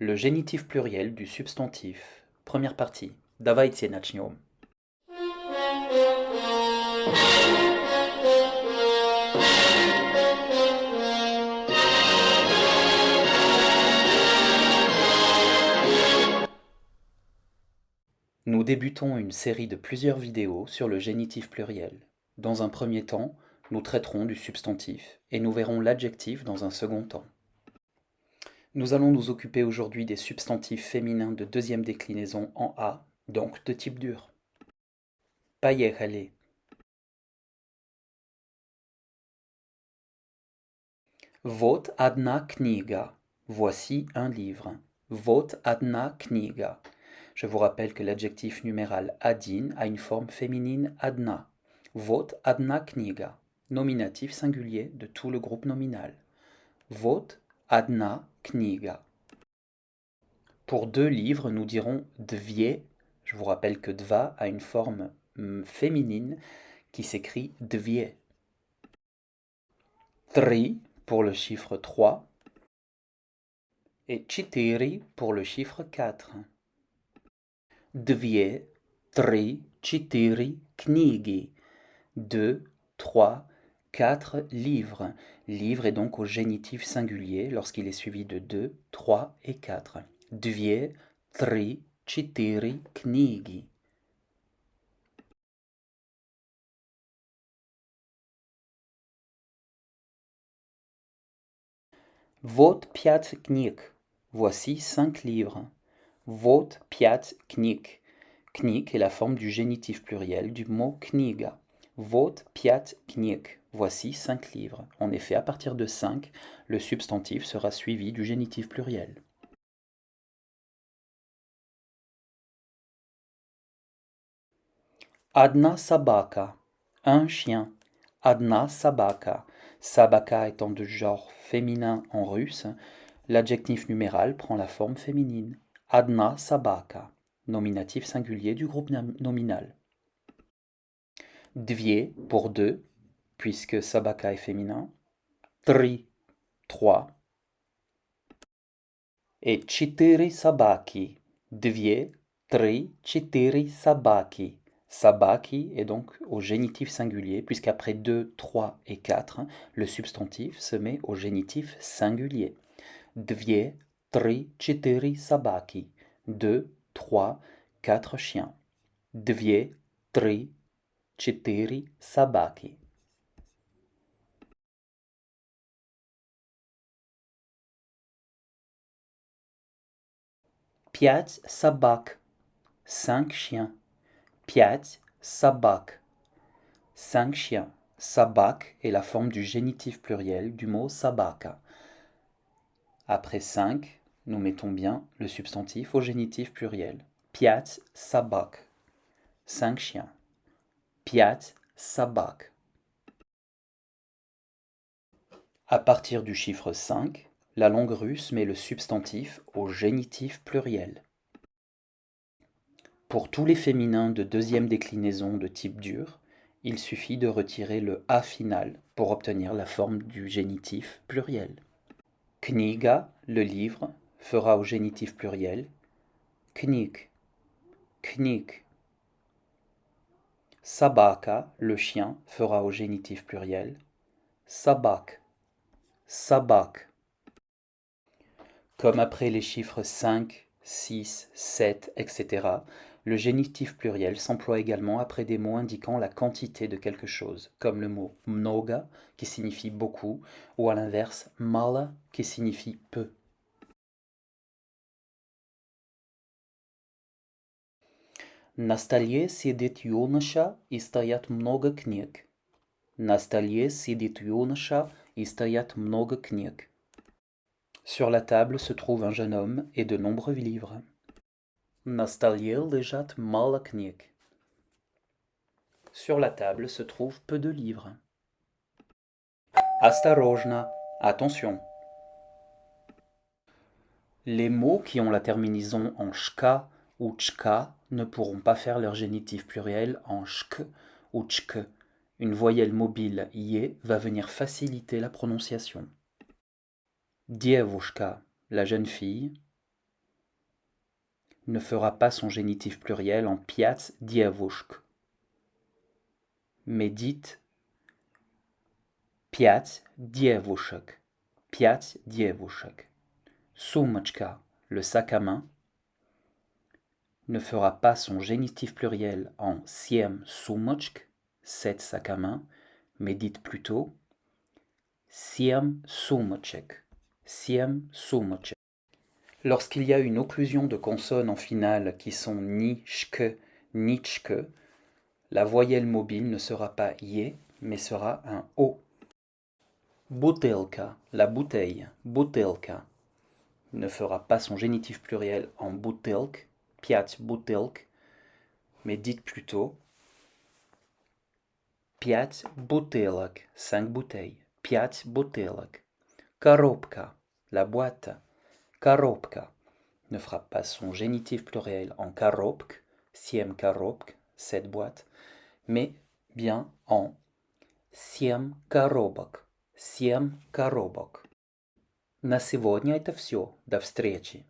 Le génitif pluriel du substantif. Première partie. Давайте начнем. Nous débutons une série de plusieurs vidéos sur le génitif pluriel. Dans un premier temps, nous traiterons du substantif et nous verrons l'adjectif dans un second temps. Nous allons nous occuper aujourd'hui des substantifs féminins de deuxième déclinaison en A, donc de type dur. Поехали. Вот одна книга. Voici un livre. Вот одна книга. Je vous rappelle que l'adjectif numéral один a une forme féminine одна. Вот одна книга. Nominatif singulier de tout le groupe nominal. Вот одна книга. Pour deux livres, nous dirons две. Je vous rappelle que dva a une forme féminine qui s'écrit две. Три pour le chiffre 3 et четыре pour le chiffre 4. Две, три, четыре книги. 2, 3, 4 livres. Livre est donc au génitif singulier lorsqu'il est suivi de 2, 3 et 4. Две, три, четыре книги. Вот пять книг. Voici 5 livres. Вот пять книг. Книг est la forme du génitif pluriel du mot книга. Вот пять книг. Voici 5 livres. En effet, à partir de 5, le substantif sera suivi du génitif pluriel. Одна собака. Un chien. Одна собака. Sabaka étant de genre féminin en russe, l'adjectif numéral prend la forme féminine. Одна собака. Nominatif singulier du groupe nominal. Две pour deux, puisque sabaka est féminin. Три, 3. Et четыре собаки. Две, три, четыре собаки. Sabaki est donc au génitif singulier, puisqu'après 2, 3 et 4, le substantif se met au génitif singulier. Две, три, четыре собаки. 2, 3, 4 chiens. Две, три, четыре собаки. Пять собак. 5 chiens. Пять собак. 5 chiens. Sabak est la forme du génitif pluriel du mot sabaka. Après 5, nous mettons bien le substantif au génitif pluriel. Пять собак. 5 chiens. Пять собак. À partir du chiffre 5, la langue russe met le substantif au génitif pluriel. Pour tous les féminins de deuxième déclinaison de type dur, il suffit de retirer le A final pour obtenir la forme du génitif pluriel. Kniga, le livre, fera au génitif pluriel knig, knig. Sabaka, le chien, fera au génitif pluriel sabak, sabak. Comme après les chiffres 5, 6, 7, etc., le génitif pluriel s'emploie également après des mots indiquant la quantité de quelque chose, comme le mot mnoga, qui signifie beaucoup, ou à l'inverse mala, qui signifie peu. На столе сидит юноша и стоят много книг. На столе сидит юноша и стоят много книг. Sur la table se trouve un jeune homme et de nombreux livres. На столе лежат мало книг. Sur la table se trouve peu de livres. Осторожно, attention. Les mots qui ont la terminaison en shka ou tchka ne pourront pas faire leur génitif pluriel en shk ou tchk. Une voyelle mobile yé va venir faciliter la prononciation. Девушка, la jeune fille. ne fera pas son génitif pluriel en piać dziewuszk, mais dites piać dziewuszek, piać dziewuszek. Sumочка, le sac à main, ne fera pas son génitif pluriel en siem sumочk, 7 sacs à main, mais dites plutôt siem sumочек, siem sumочек. Lorsqu'il y a une occlusion de consonnes en finale qui sont ni shke, ni tchke, la voyelle mobile ne sera pas ye, mais sera un o. Butelka, la bouteille, butelka, ne fera pas son génitif pluriel en butelk, piać butelk, mais dites plutôt piać butelek, 5 bouteilles, piać butelek. Коробка, la boîte, коробка, ne fera pas son génitif pluriel en коробк, siem коробк, 7 boîtes, mais bien en семь коробок, семь коробок. На сегодня это все. До встречи.